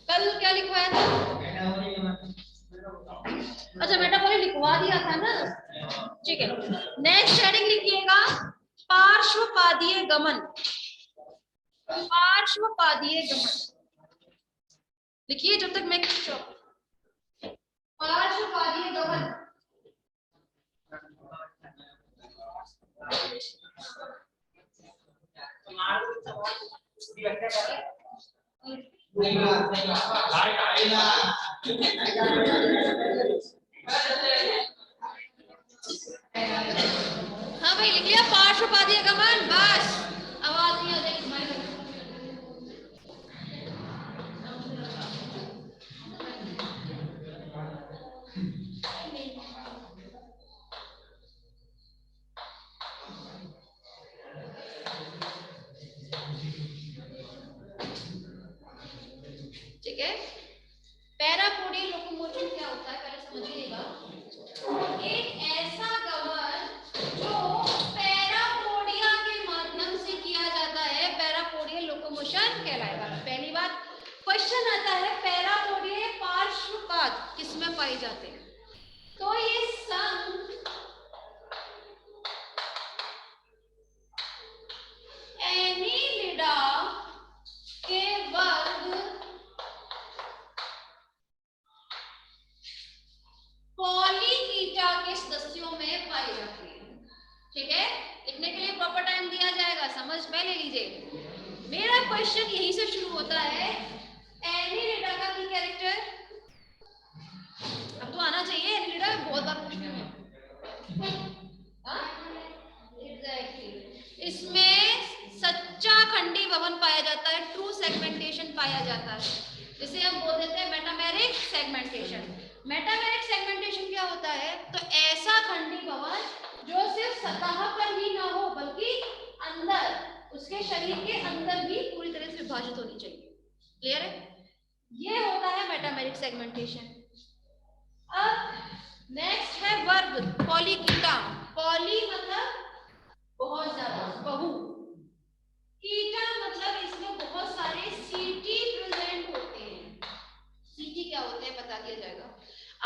कल क्या लिखवाया था? अच्छा मेटाबॉलिक लिखवा दिया था ना, ठीक है। नेक्स्ट हेडिंग लिखिएगा पार्श्वपादीय गमन। पार्श्वपादीय गमन लिखिए जब तक मैं पार्श्वपादीय गमन। हाँ भाई लिख लिया पार्श्वपादीय गमन, बस आवाज नहीं आ जाएगी। ठीक है, पैरापोडियल लोकोमोशन क्या होता है पहले समझिएगा। एक ऐसा गमन जो पैरापोडिया के माध्यम से किया जाता है, पैरापोडियल लोकोमोशन कहलाएगा। पहली बात क्वेश्चन आता है पैरापोडियल पार्श्वपाद किसमें पाए जाते हैं, तो ये संघ एनीलिडा के वर्ग पॉलीकीटा के सदस्यों में पाई जाती है। ठीक है, लिखने के लिए प्रॉपर टाइम दिया जाएगा, समझ पहले लीजिए। मेरा क्वेश्चन यहीं से शुरू होता है, एनीलिडा का की कैरेक्टर अब तो आना चाहिए, एनीलिडा में बहुत बार पूछती हूँ। एग्जैक्टली, इसमें सच्चा खंडी भवन पाया जाता है, ट्रू सेगमेंटेशन पाया जाता है, जिसे हम बोल देते हैं मेटामेरिक सेगमेंटेशन। मेटामेरिक सेगमेंटेशन क्या होता है, तो ऐसा खंडी भवन जो सिर्फ सतह पर ही ना हो बल्कि अंदर, उसके शरीर के अंदर भी पूरी तरह से विभाजित होनी चाहिए। क्लियर है, ये होता है मेटामेरिक सेगमेंटेशन। अब नेक्स्ट है वर्ग पॉलीकीटा। पॉली मतलब बहुत ज्यादा, बहु। कीटा मतलब इसमें बहुत सारे सीटी प्रेजेंट होते हैं। सीटी क्या होते हैं बता दिया जाएगा।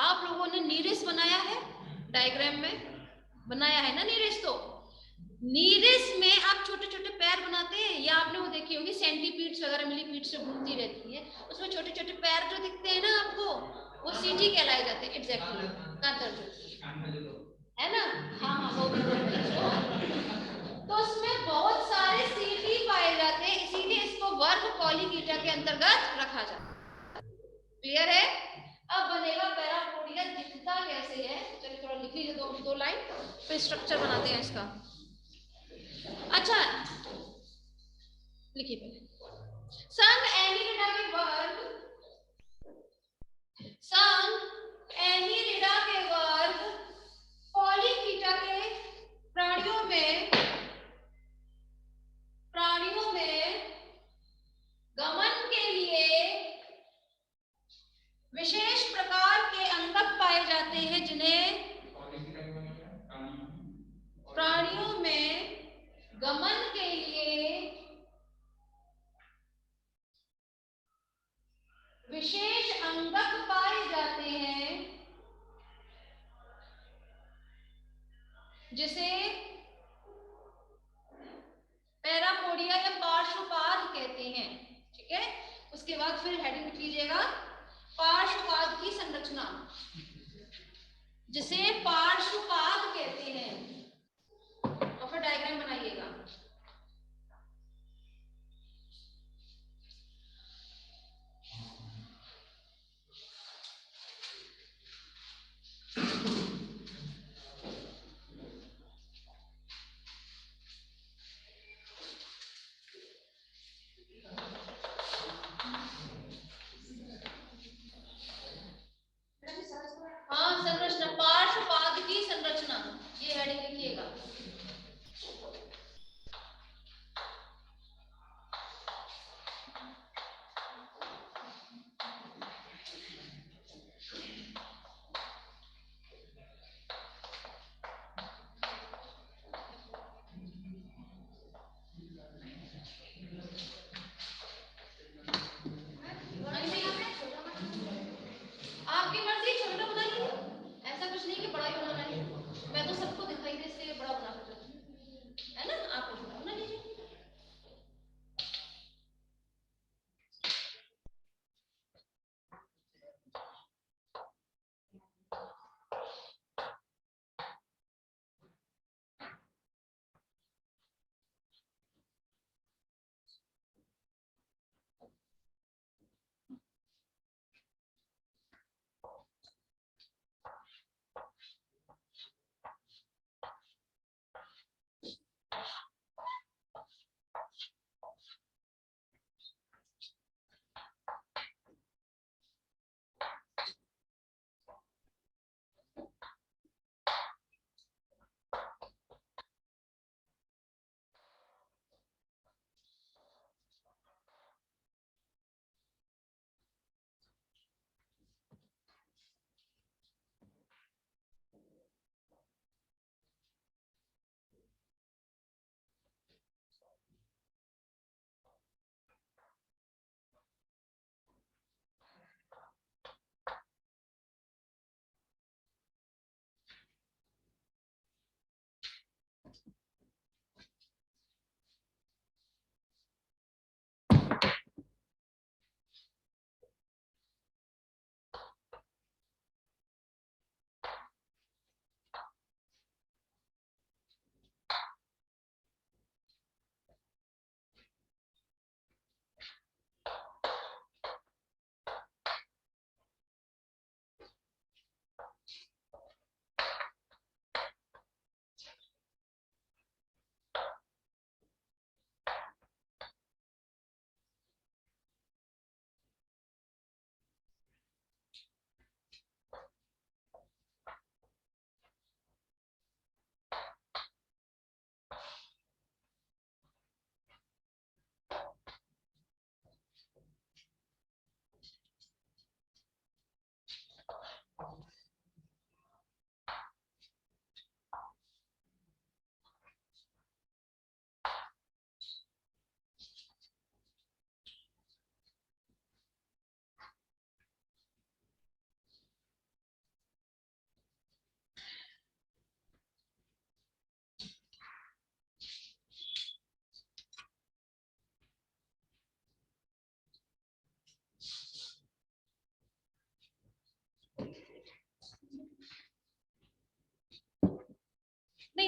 आप लोगों ने नीरिस बनाया है, डायग्राम में बनाया है ना नीरिस, तो नीरिस में आप छोटे छोटे पैर बनाते हैं, या आपने वो देखी होगी सेंटीपीड्स वगैरह मिलीपीड्स से घूमती रहती है, उसमें छोटे छोटे पैर जो दिखते हैं ना आपको, वो सीटी कहलाए जाते हैं। एग्जैक्टली, कांतर जो है ना, हाँ हाँ वो तो उसमें बहुत सारे सीटी पाए जाते हैं, इसीलिए इसको वर्ग पॉलीकीटा के अंतर्गत रखा जाता है। क्लियर है, अब बनेगा पैरापोडिया दिखता कैसे है, चलिए थोड़ा लिख लीजिए दो लाइन, फिर स्ट्रक्चर बनाते हैं इसका। अच्छा लिखिए पहले, संघ एनीलिडा के वर्ग, संघ एनीलिडा के वर्ग पॉलीकीटा के प्राणियों में गमन के लिए विशेष प्रकार के अंगक पाए जाते हैं, जिन्हें प्राणियों में गमन के लिए विशेष अंगक पाए जाते हैं, जिसे पैरापोडिया या पार्श्वपाद कहते हैं। ठीक है, उसके बाद फिर हेडिंग लिख लीजिएगा पार्श्वपाद की संरचना, जिसे पार्श्वपाद कहते हैं, और फिर डायग्राम बनाइएगा।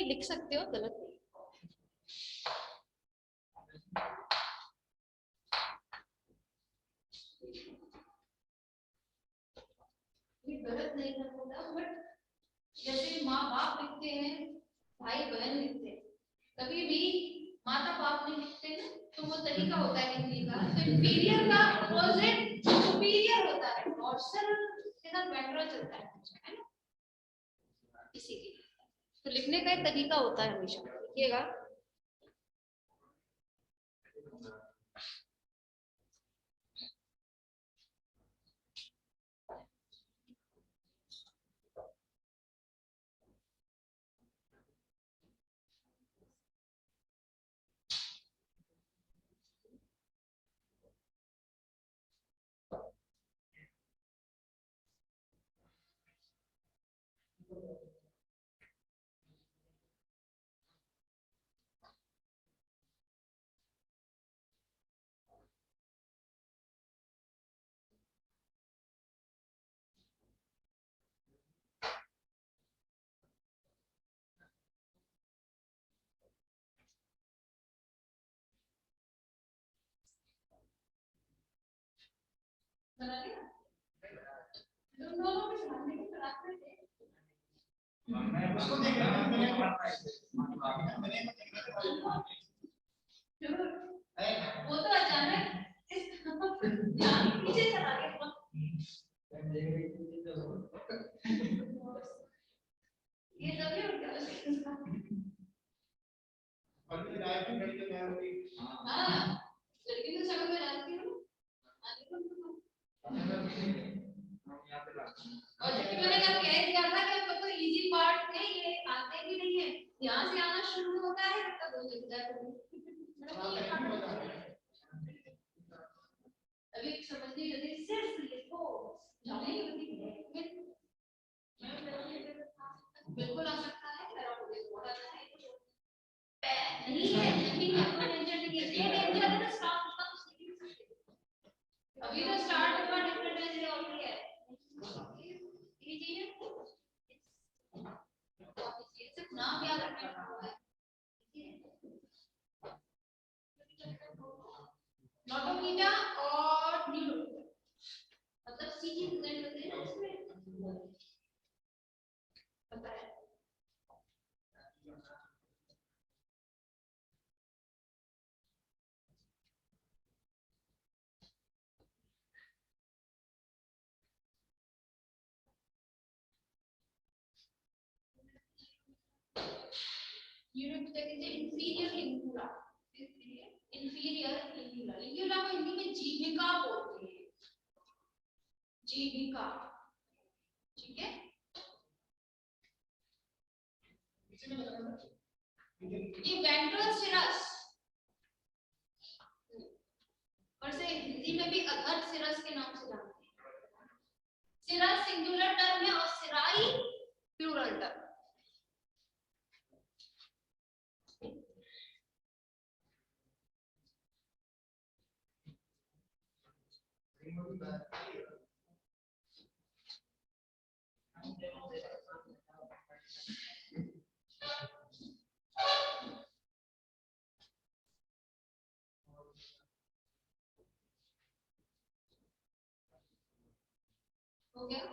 लिख सकते हो, गलत नहीं। ये गलत नहीं होता, बट जैसे माँ बाप लिखते हैं, भाई बहन लिखते हैं, कभी भी माता बाप नहीं लिखते ना, तो वो तरीका होता है लिखने का। तो इंफीरियर का अपोजिट सुपीरियर होता है, डॉर्सल के साथ वेंट्रल चलता है ना, इसीलिए तो लिखने का एक तरीका होता है हमेशा, लिखिएगा। बना लिया? दोनों में सामने की तरफ में थे। मैं उसको देख रहा हूं, मैंने वो तो अचानक इस ध्यान पीछे चला गया। ये तभी उठ गया अभी रात में घड़ी तो मैं होगी। हां लेकिन तो समय में रात की हूं और जबकि मैंने कहा कह दिया था कि आपको तो इजी पार्ट है, ये आते भी नहीं है, यहां से आना शुरू होता है तब हो सकता है। अभी समझने के लिए सिर्फ लिखो, जाने बिल्कुल आ सकता है, मेरा मुझे थोड़ा सा नहीं है, नहीं है, कोई टेंशन नहीं है, ये टेंशन है ना स्टार्ट होगा तो सीख सकते। अभी तो स्टार्ट होगा, डिफरेंट है ऑलरेडी है, ये चाहिए सिर्फ नाम याद रखना है। नोटोकीटा और न्यूरोकीटा मतलब सीजी प्रेजेंट होते हैं ना इसमें, पता है। न्यूरोकीटा के इंफीरियर लिंगुला, इंफीरियर लिंगुला, लिंगुला को हिंदी में जीभिका बोलते हैं, जीभिका, ठीक है। ये वेंट्रल सिरस, और से हिंदी में भी अधर सिरस के नाम से जानते हैं। सिरस सिंगुलर टर्म है और सिराई प्लूरल टर्म। हो गया?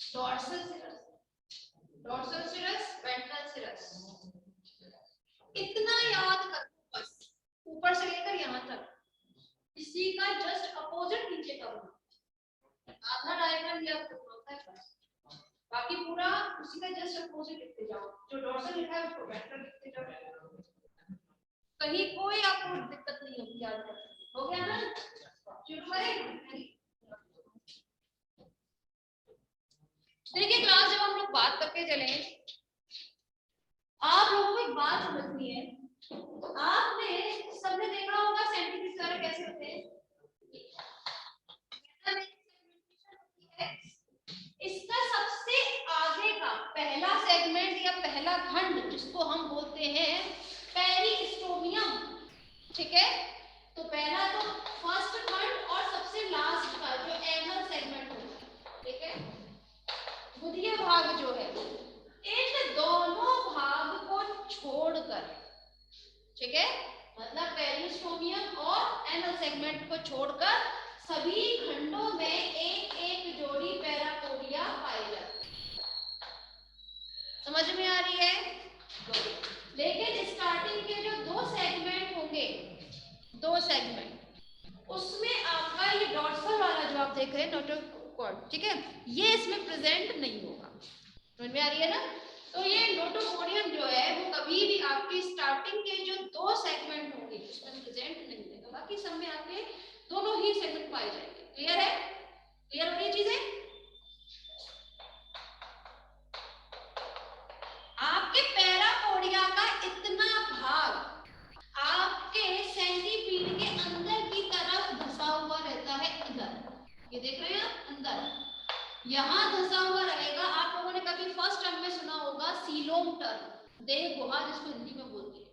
Dorsal cirrus, dorsal cirrus, ventral cirrus, इतना याद करो बस, ऊपर से लेकर यहाँ तक, इसी का जस्ट अपोजिट नीचे का होना, आधा डायग्राम लिया होता है बस, बाकी पूरा उसी का जस्ट अपोजिट लिखते जाओ, जो डॉर्सल लिखा है उसको वेंट्रल लिखते जाओ। कहीं कोई आपको दिक्कत नहीं होगी याद रखने। हो गया ना, शुरू करें। देखिए क्लास, जब हम लोग बात करके चले, आप लोगों को एक बात समझनी है। आपने सबने देखा होगा सेंटीमीटर वगैरह कैसे होते हैं। इसका सबसे आगे का पहला सेगमेंट या पहला खंड जिसको हम बोलते हैं पेरिस्टोमियम, ठीक है। तो पहला तो फर्स्ट खंड और सबसे लास्ट का जो एनल सेगमेंट होता है, ठीक है, गुदीय भाग जो है, इन दोनों भाग को छोड़कर, ठीक है, मतलब पेरिस्टोमियम और एनल सेगमेंट को छोड़कर सभी खंडों में एक एक जोड़ी पैरापोडिया पाई जाती है। समझ में आ रही है? लेकिन स्टार्टिंग के जो दो सेगमेंट होंगे, दो सेगमेंट, उसमें आपका ये डॉर्सल वाला जो आप देख रहे हैं नोटोकॉर्ड, ठीक है, ये इसमें प्रेजेंट नहीं होगा। समझ में आ रही है ना? तो ये नोटोपोडियम जो है वो कभी भी आपकी स्टार्टिंग के जो दो सेगमेंट होंगे उसमें प्रेजेंट नहीं होगा, बाकी सब में आपके दोनों ही सेगमेंट पाए जाएंगे। क्लियर है? क्लियर हो रही चीजें? आपके पैरापोडिया का इतना भाग आपके सेंटीपीड के अंदर की तरफ धंसा हुआ रहता है, इधर ये देख रहे हैं आप, अंदर यहां धंसा हुआ रहेगा। आप लोगों ने कभी फर्स्ट टर्म में सुना होगा सीलोम टर्म, देह गुहा जिसको हिंदी में बोलते हैं,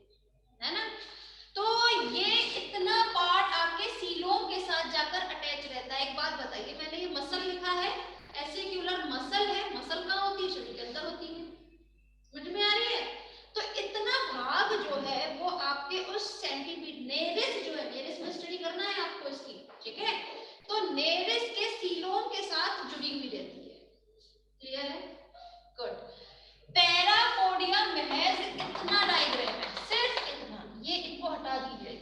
है ना? तो ये इतना पार्ट आपके सीलोम के साथ जाकर अटैच रहता है। एक बात बताइए, मैंने ये मसल लिखा है, एसिक्यूलर मसल है, मसल कहाँ होती है? शरीर के अंदर होती है। समझ में आ रही है? तो इतना भाग जो है वो आपके उस सेंटीपीड, नेरिस जो है, नेरिस में स्टडी करना है आपको इसकी, ठीक है, तो नेरिस के सीलोम के साथ जुड़ी हुई रहती है। क्लियर है? गुड। पैरापोडिया महज इतना डायग्राम है, सिर्फ इतना, ये इनको हटा दीजिए,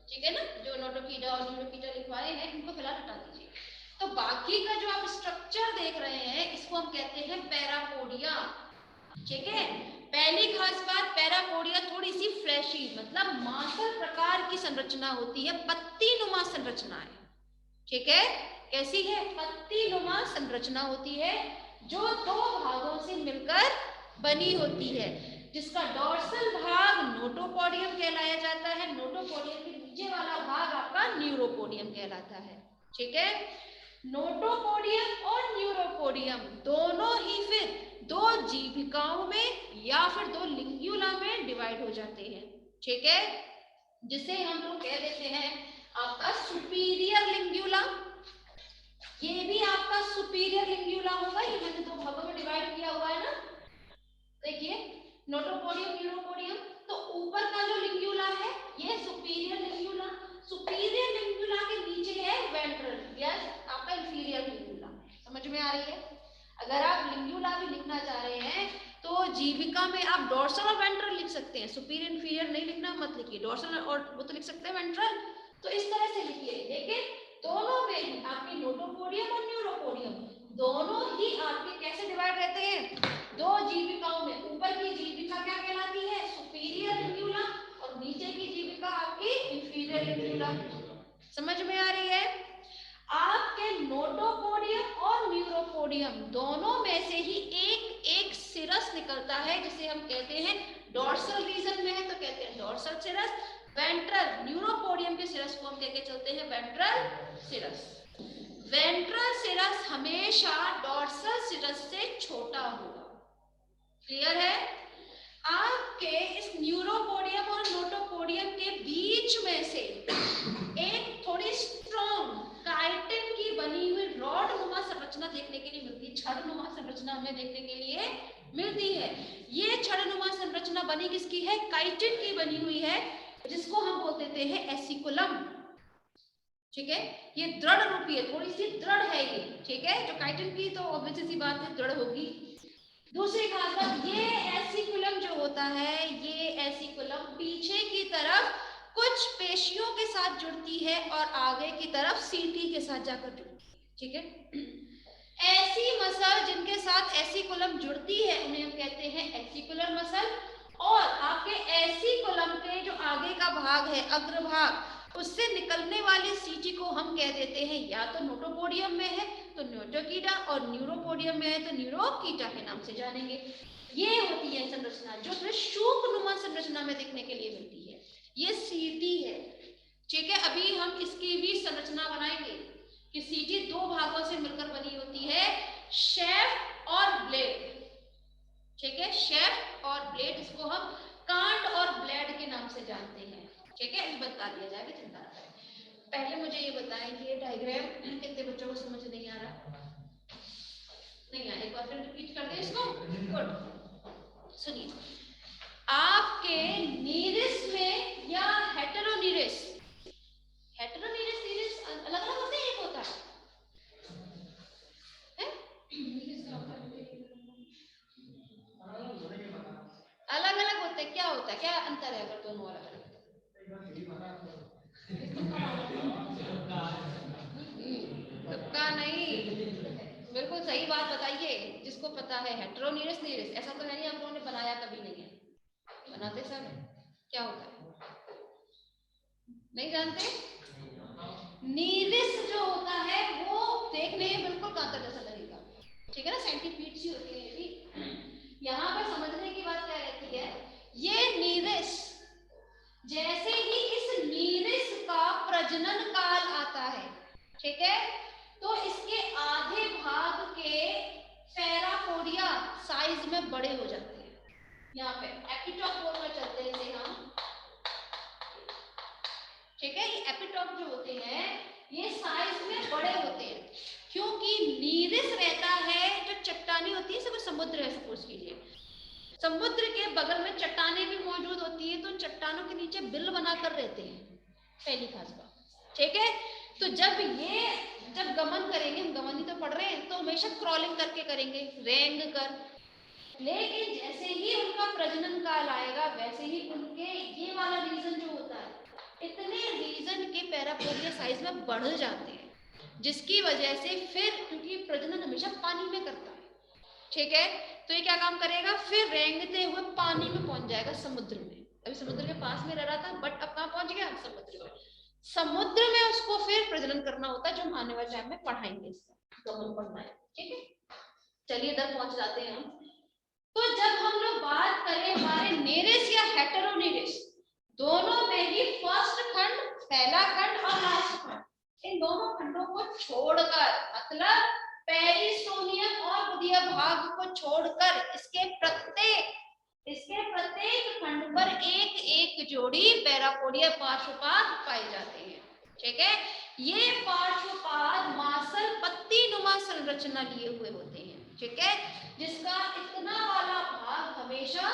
ठीक है ना? जो नोटोकीडा और न्यूरोकीडा लिखवाए हैं इनको फिलहाल हटा दीजिए। तो बाकी का जो आप स्ट्रक्चर देख रहे हैं इसको हम कहते हैं पैरापोडिया, ठीक है। पहली खास बात, पैरापोडिया थोड़ी सी फ्लैशी मतलब मांसल प्रकार की संरचना होती है, पत्ती नुमा संरचना है, ठीक है। कैसी है? पत्ती नुमा संरचना होती है जो दो भागों से मिलकर बनी होती है, जिसका डॉर्सल भाग नोटोपोडियम कहलाया जाता है, नोटोपोडियम के नीचे वाला भाग आपका न्यूरोपोडियम कहलाता है, ठीक है। नोटोपोडियम और न्यूरोपोडियम दोनों ही फिर दो जीविकाओं में या फिर दो लिंग्यूला में डिवाइड हो जाते हैं, ठीक है, जिसे हम लोग कह देते हैं आपका सुपीरियर लिंग्यूला। ये भी आपका सुपीरियर लिंग्यूला होगा, ये मैंने दो भागों में डिवाइड किया हुआ है ना, देखिए, नोटोपोडियम, न्यूरोपोडियम। तो ऊपर का जो लिंग्यूला है ये सुपीरियर लिंग्यूला, सुपीरियर लिंग्यूला के नीचे है वेंट्रल, यस, आपका इंफीरियर लिंग्यूला। समझ में आ रही है? अगर आप लिंग्यूला भी लिखना चाह रहे हैं तो जीविका में आप डोर्सल और वेंट्रल लिख सकते हैं, सुपीरियर इंफीरियर नहीं लिखना मत लिखिए, डोर्सल और वो तो लिख सकते हैं वेंट्रल, तो इस तरह से लिखिए। लेकिन दोनों में ही आपके नोटोपोडियम और न्यूरोपोडियम दोनों ही आपके कैसे डिवाइड रहते हैं? दो जीविकाओं में। ऊपर की जीविका क्या कहलाती है? सुपीरियर लिंग्यूला, और नीचे की जीविका आपकी इंफीरियर लिंग्यूला। समझ में आ रही है? आपके नोटोपोडियम और न्यूरोपोडियम दोनों में से ही एक एक सिरस निकलता है, जिसे हम कहते हैं, डोर्सल रीजन में है तो कहते हैं डोर्सल सिरस, वेंट्रल न्यूरोपोडियम के सिरस को हम कहके चलते हैं वेंट्रल सिरस। वेंट्रल सिरस हमेशा डोर्सल सिरस से छोटा होगा। क्लियर है? आपके इस न्यूरोपोडियम और नोटोपोडियम के बीच में से एक थोड़ी स्ट्रॉन्ग काइटिन की बनी हुई रॉड नुमा संरचना देखने के लिए मिलती है, छड़ नुमा संरचना हमें देखने के लिए मिलती है। ये छड़ नुमा संरचना बनी किसकी है? काइटिन की बनी हुई है, जिसको हम बोल देते हैं एसिकुलम, ठीक है। ये दृढ़ रूपी है, थोड़ी सी दृढ़ है ये, ठीक है। जो काइटिन की तो ऑब्वियस सी बात है दृढ़ होगी। दूसरी खास बात, ये एसिकुलम जो होता है, ये एसिकुलम पीछे की तरफ कुछ पेशियों के साथ जुड़ती है और आगे की तरफ सीटी के साथ जाकर जुड़ती है, ठीक है। ऐसी मसल जिनके साथ एसिकुलम जुड़ती है उन्हें हम कहते हैं एसिकुलर मसल, और आपके एसिकुलम के जो आगे का भाग है अग्रभाग, उससे निकलने वाली सीटी को हम कह देते हैं या तो नोटोपोडियम में है तो नोटोकीटा और न्यूरोपोडियम में है तो न्यूरोकीटा के नाम से जानेंगे। ये होती है संरचना जो हमें शूकनुमा संरचना में देखने के लिए मिलती है। ये सीटी है, ठीक है। अभी हम इसकी भी संरचना बनाएंगे कि सीटी दो भागों से मिलकर बनी होती है, शेफ और ब्लेड, ठीक है। शेफ और ब्लेड, इसको हम कांट और ब्लेड के नाम से जानते हैं, ठीक है। इस बता दिया जाएगा, चिंता ना करें। पहले मुझे ये बताएं कि ये डायग्राम कितने बच्चों को समझ नहीं आ रहा? नहीं आया? एक बार फिर रिपीट कर दें इसको। गुड। सुनिए, आपके नीरिस में या हेटेरोनीरिस, हेटेरोनीरिस नीरिस अलग अलग होते हैं, एक होता है अलग अलग होते हैं। क्या होता है, क्या अंतर है अगर दोनों अलग अलग? तुक्का नहीं, बिल्कुल सही बात बताइए। जिसको पता है हेटेरोनीरिस नीरिस, ऐसा तो है नहीं आप लोगों ने बनाया कभी नहीं है, बनाते सब। क्या होता है नहीं जानते? नीरिस जो होता है वो देखने में बिल्कुल कांटा जैसा लगेगा, ठीक है ना, सेंटीपीड सी होती है। भी यहाँ पर समझने की बात क्या रहती है, ये नीरिस जैसे ही इस नीरिस का प्रजनन काल आता है, ठीक है, तो इसके आधे भाग के पैरापोडिया साइज में बड़े हो जाते हैं। यहाँ पे एपिटॉप बोलकर चलते हैं इसे हम, ठीक है। ये एपिटॉप जो होते हैं ये साइज में बड़े होते हैं, क्योंकि नीरिस रहता है जो चट्टानी होती है, जैसे समुद्र है सपोज कीजिए, समुद्र के बगल में चट्टानें भी मौजूद होती है, तो चट्टानों के नीचे बिल बनाकर रहते हैं, पहली खास बात, ठीक है। तो जब गमन करेंगे, हम गमन ही तो पढ़ रहे हैं, तो हमेशा क्रॉलिंग करके करेंगे, रेंग कर। लेकिन जैसे ही उनका प्रजनन काल आएगा, वैसे ही उनके ये वाला रीजन जो होता है, इतने रीजन के पैरापोडिया साइज में बढ़ जाते हैं, जिसकी वजह से फिर, क्योंकि प्रजनन हमेशा पानी में करता है, ठीक है, तो ये क्या काम करेगा, फिर रेंगते हुए पानी में पहुंच जाएगा, समुद्र में। अभी समुद्र के पास में रह रहा था, बट अब कहाँ पहुंच गया, समुद्र में। समुद्र में उसको फिर प्रजनन करना होता है, जो हम आने वाले टाइम में पढ़ाएंगे, इसका गमन पढ़ना है, ठीक है। चलिए इधर पहुंच जाते हैं हम। तो जब हम लोग बात करें हमारे नेरिस या हेटेरोनीरिस, दोनों में ही फर्स्ट खंड, पहला खंड और लास्ट खंड, इन दोनों खंडों को छोड़कर, मतलब पेरिस्टोमियम और गुदिया भाग को छोड़कर इसके प्रत्येक खंड पर एक एक जोड़ी पैरापोडिया पार्श्वपाद पाए जाते हैं, ठीक है। ये पार्श्वपाद मासल पत्ती नुमा संरचना लिए हुए होते हैं, ठीक है, जिसका इतना वाला भाग हमेशा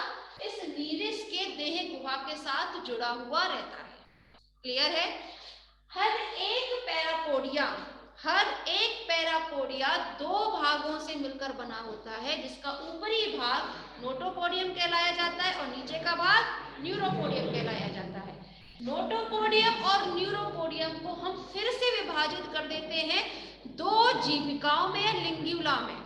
इस नीरिस के देह गुहा के साथ जुड़ा हुआ रहता है। क्लियर है? हर एक पैरापोडिया दो भागों से मिलकर बना होता है, जिसका ऊपरी भाग नोटोपोडियम कहलाया जाता है और नीचे का भाग न्यूरोपोडियम कहलाया जाता है। नोटोपोडियम और न्यूरोपोडियम को हम फिर से विभाजित कर देते हैं दो जीविकाओं में या लिंग्यूला में,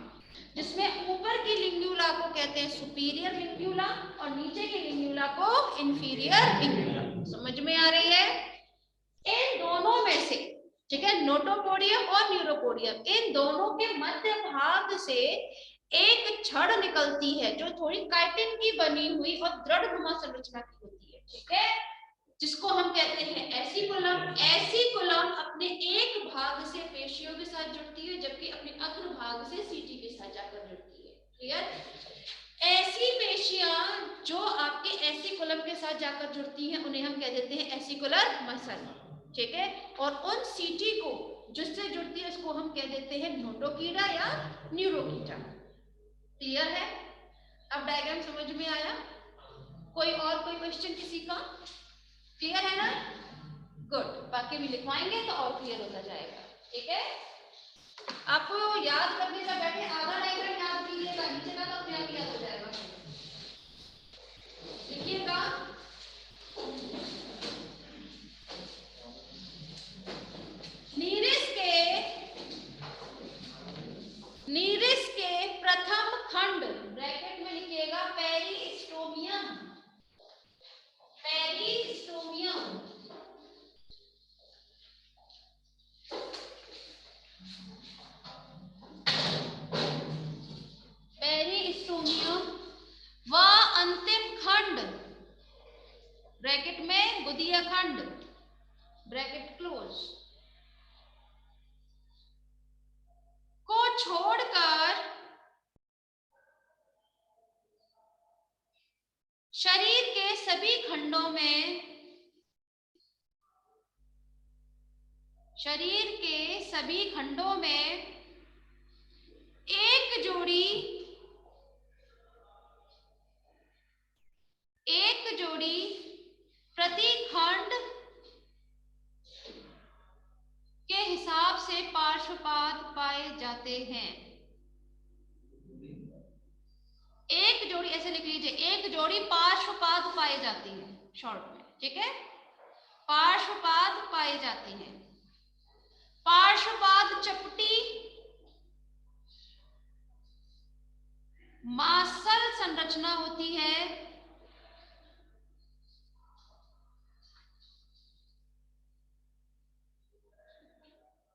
जिसमें ऊपर की लिंग्यूला को कहते हैं सुपीरियर लिंग्यूला और नीचे की लिंग्यूला को इंफीरियर लिंग्यूला। समझ में आ रही है? इन दोनों में से, ठीक है, नोटोपोडियम और न्यूरोपोडियम, इन दोनों के मध्य भाग से एक छड़ निकलती है जो थोड़ी काइटिन की बनी हुई और दृढ़ नुमा संरचना की होती है, ठीक है, जिसको हम कहते हैं एसिकुलम। एसिकुलम अपने एक भाग से पेशियों के साथ जुड़ती है, जबकि अपने अग्र भाग से सीटी के साथ जाकर जुड़ती है। क्लियर? ऐसी पेशियां जो आपके एसिकुलम के साथ जाकर जुड़ती हैं, उन्हें हम कह देते हैं एसिकुलर मसल, ठीक है, और उन सीटी को जिससे जुड़ती है उसको हम कह देते हैं नोटोकीटा या न्यूरोकीटा। क्लियर है? अब डायग्राम समझ में आया? कोई क्वेश्चन किसी का? क्लियर है ना? गुड। बाकी भी लिखवाएंगे तो और क्लियर होता जाएगा, ठीक है। आपको याद करने का बैठे, आधा डायग्राम याद कीजिएगा, नीचे का तो अपने आप याद हो जाएगा। लिखिएगा, नीरिस के प्रथम खंड, ब्रैकेट में लिखिएगा पेरिस्टोमियम, पेरिस्टोमियम, खंड, ब्रैकेट में गुदीय खंड, ब्रैकेट क्लोज, को छोड़कर शरीर के सभी खंडों में, शरीर के सभी खंडों में एक जोड़ी प्रति खंड के हिसाब से पार्श्वपाद पाए जाते हैं। एक जोड़ी, ऐसे लिख लीजिए, एक जोड़ी पार्श्वपाद पाए जाती है शॉर्ट में, ठीक है, पार्श्वपाद पाए जाती हैं। पार्श्वपाद चपटी मासल संरचना होती है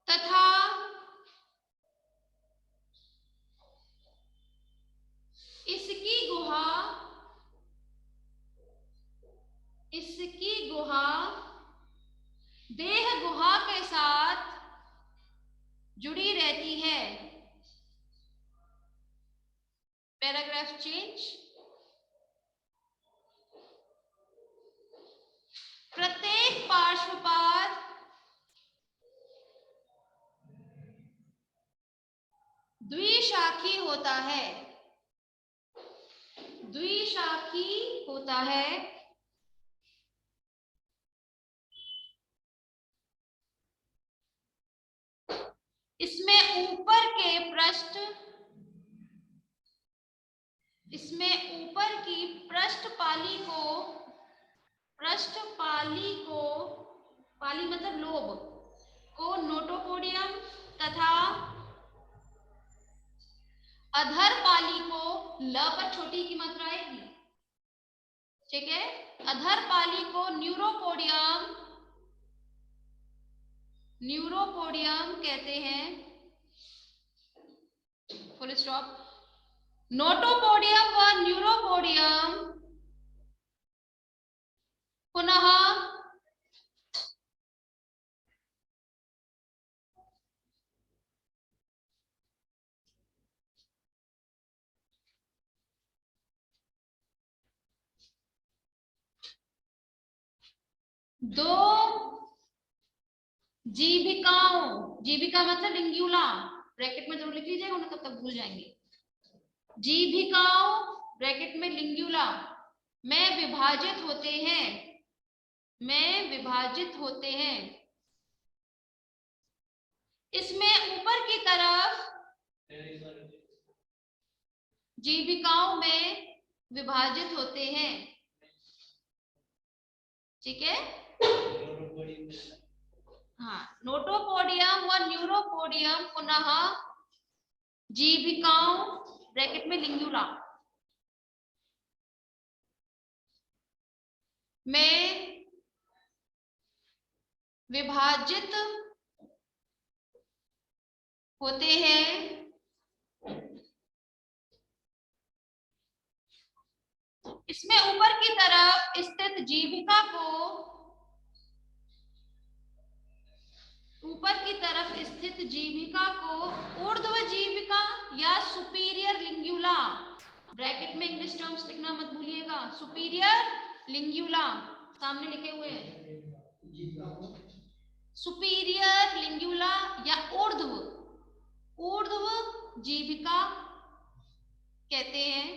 तथा इसकी गुहा देह गुहा के साथ जुड़ी रहती है। Paragraph change. प्रत्येक पार्श्वपाद द्विशाखी होता है, द्विशाखी होता है। इसमें ऊपर की पाली मतलब लोब को नोटोपोडियम तथा अधर पाली को, ल पर छोटी की मात्रा आएगी, ठीक है, अधर पाली को न्यूरोपोडियम कहते हैं। Full stop. नोटोपोडियम व न्यूरोपोडियम पुनः दो जीविकाओं, जीविका मतलब लिंग्यूला, ब्रैकेट में जरूर लिख लीजिएगा, उन्हें तब तक भूल जाएंगे। जीविकाओं ब्रैकेट में लिंग्यूला में विभाजित होते हैं। इसमें ऊपर की तरफ जीविकाओं में विभाजित होते हैं, ठीक है। हाँ, नोटोपोडियम व न्यूरोपोडियम पुनः जीविकाओं ब्रैकेट में लिंग्यूला में विभाजित होते हैं। इसमें ऊपर की तरफ स्थित जीविका को ऊर्ध्व जीविका या सुपीरियर लिंग्यूला, ब्रैकेट में इंग्लिश टर्म्स लिखना मत भूलिएगा, सुपीरियर लिंग्यूला सामने लिखे हुए हैं, सुपीरियर लिंग्यूला या ऊर्ध्व जीविका कहते हैं,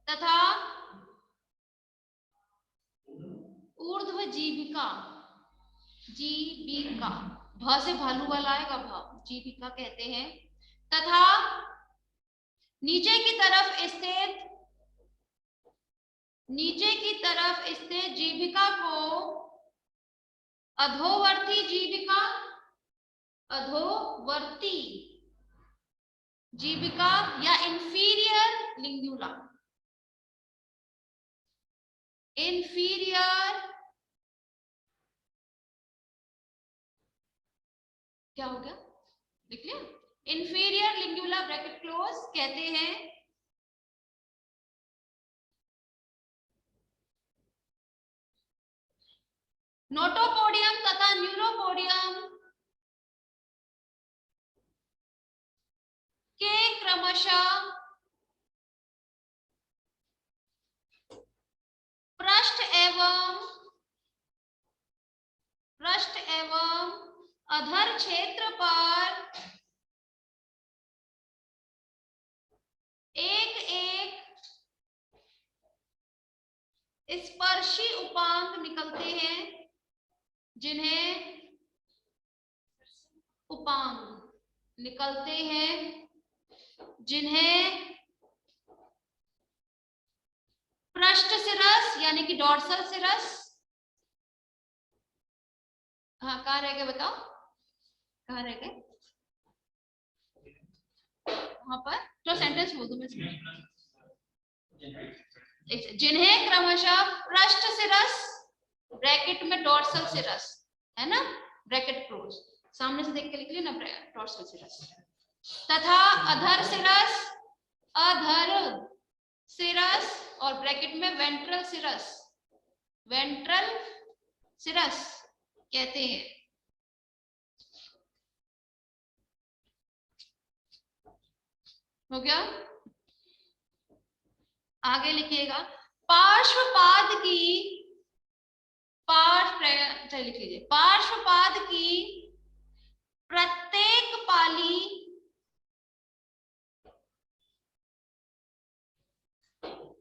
तथा ऊर्ध्व जीविका भ से भालू वाला आएगा, जीविका कहते हैं, तथा नीचे की तरफ स्थित जीविका को अधोवर्ती जीविका या इंफीरियर लिंग्यूला, क्या हो गया, लिख लिया, इंफीरियर लिंग्यूला ब्रैकेट क्लोज कहते हैं। नोटोपोडियम तथा न्यूरोपोडियम के क्रमशः पृष्ठ एवं अधर क्षेत्र पर एक एक स्पर्शी उपांग निकलते हैं, जिन्हें उपांग निकलते हैं, जिन्हें पृष्ठ सिरस यानी कि डॉर्सल सिरस, हाँ कहाँ रह गए बताओ, कहाँ रह गए, वहां पर तो सेंटेंस बोल दो मैं, जिन्हें क्रमशः पृष्ठ सिरस ब्रैकेट में डॉर्सल सिरस है ना, ब्रैकेट क्लोज, सामने से देख के लिख लिया ना, डॉर्सल सिरस, तथा अधर सिरस और ब्रैकेट में वेंट्रल सिरस कहते हैं। हो गया, आगे लिखिएगा, पार्श्वपाद लिख लीजिए, पार्श्वपाद की प्रत्येक पाली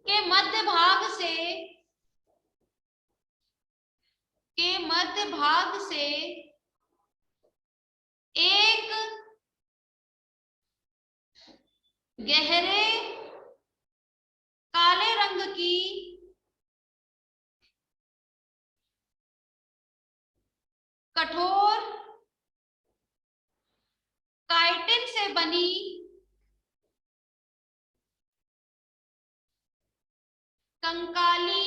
के मध्य भाग से एक गहरे काले रंग की कठोर काइटिन से बनी कंकाली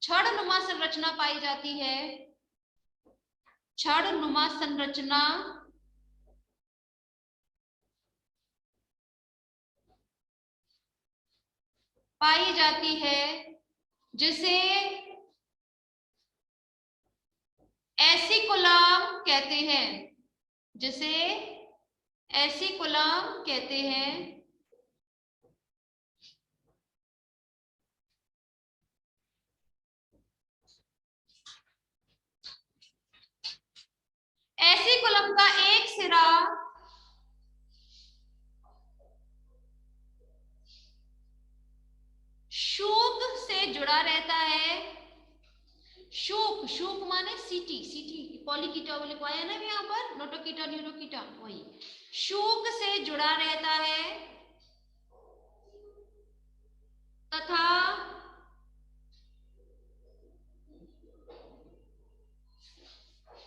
छड़नुमा संरचना पाई जाती है, छड़नुमा संरचना पाई जाती है, जिसे एसिकुलम कहते हैं, जिसे एसिकुलम कहते हैं। एसिकुलम का एक सिरा शूक से जुड़ा रहता है, शूक माने सीटी पॉलीकीटा लिखवाया ना यहाँ पर, नोटोकीटा न्यूरोकीटा, वही शूक से जुड़ा रहता है तथा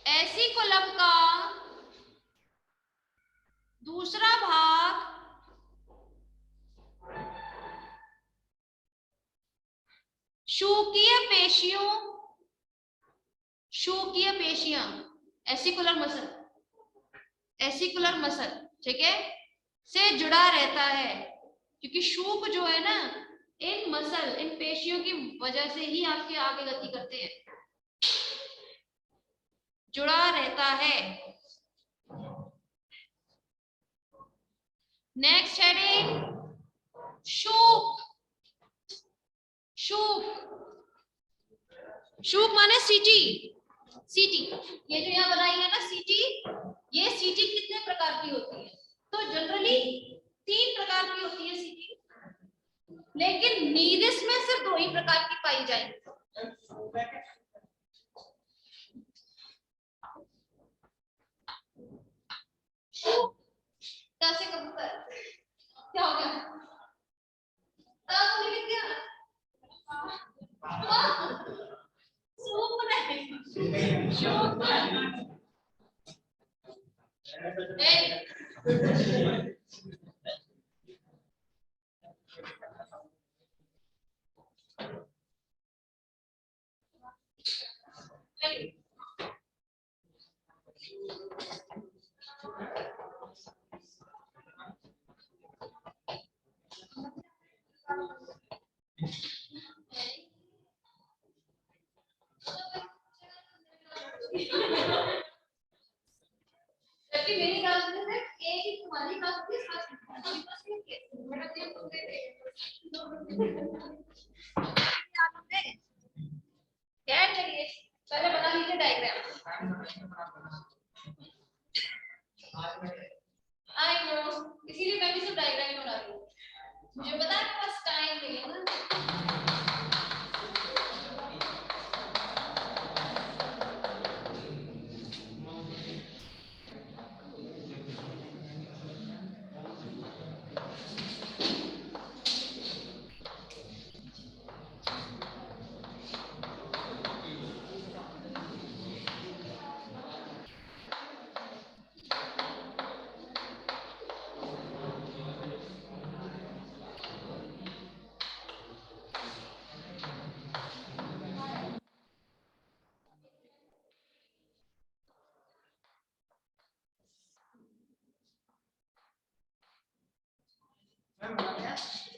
एसिकुलम का दूसरा भाग शूकीय पेशियां एसिकुलर मसल ठीक है से जुड़ा रहता है, क्योंकि शूक जो है ना, इन पेशियों की वजह से ही आपके आगे गति करते हैं, जुड़ा रहता है। नेक्स्ट हेडिंग, शूक माने सीटी, ये जो यहाँ बनाई है ना सीटी, ये सीटी कितने प्रकार की होती है, तो जनरली 3 प्रकार की होती है सीटी, लेकिन नीरिस में सिर्फ 2 ही प्रकार की पाई जाएगी। कैसे कबूतर क्या हो गया, लिख दिया पहले बना लीजिए डायग्राम। आई नो, इसीलिए मैं भी सिर्फ डायग्राम ही बना रही हूँ। मुझे पता है आपके पास टाइम नहीं है ना।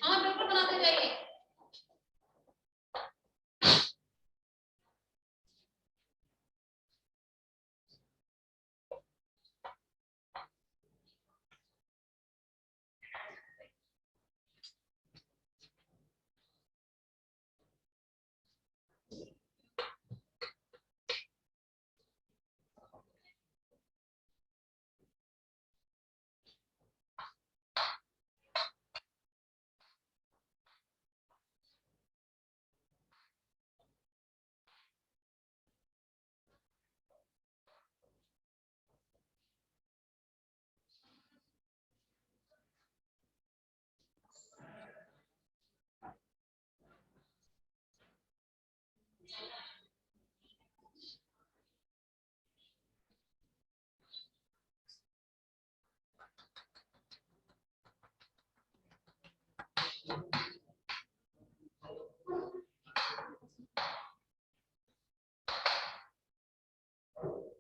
हाँ बिल्कुल बनाते जाइए।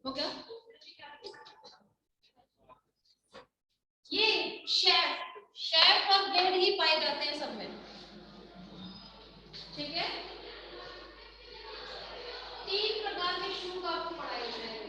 हो गया? ये शेफ और ग्रेड ही पाए जाते हैं सब में, ठीक है? 3 प्रकार के शू का आपको पढ़ाई जाएगी।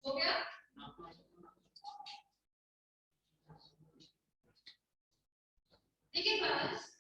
हो गया? ठीक है बस।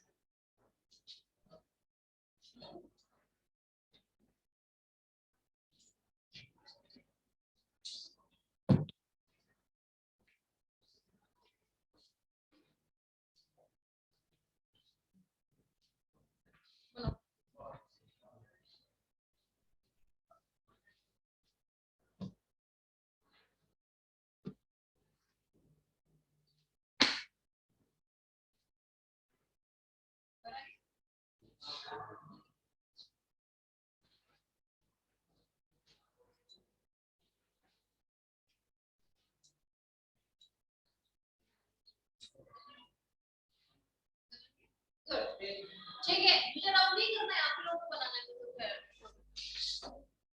ठीक है, मुझे राउंड नहीं करना है, आप लोगों को बनाना है।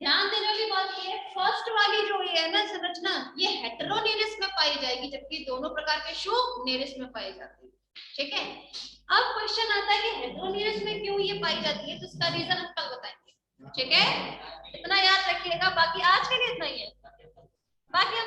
ध्यान देने वाली बात ये है, फर्स्ट वाली जो ये है ना संरचना, ये हेटेरोनेरियस में पाई जाएगी, जबकि दोनों प्रकार के शू नेरियस में पाई जाती है, ठीक है? अब क्वेश्चन आता है कि हेटेरोनेरियस में क्यों ये पाई जाती है, तो इसका रीजन हम कल बताएंगे, ठीक है? इतना याद रखिएगा, बाकी आज के लिए इतना ही है, बाकी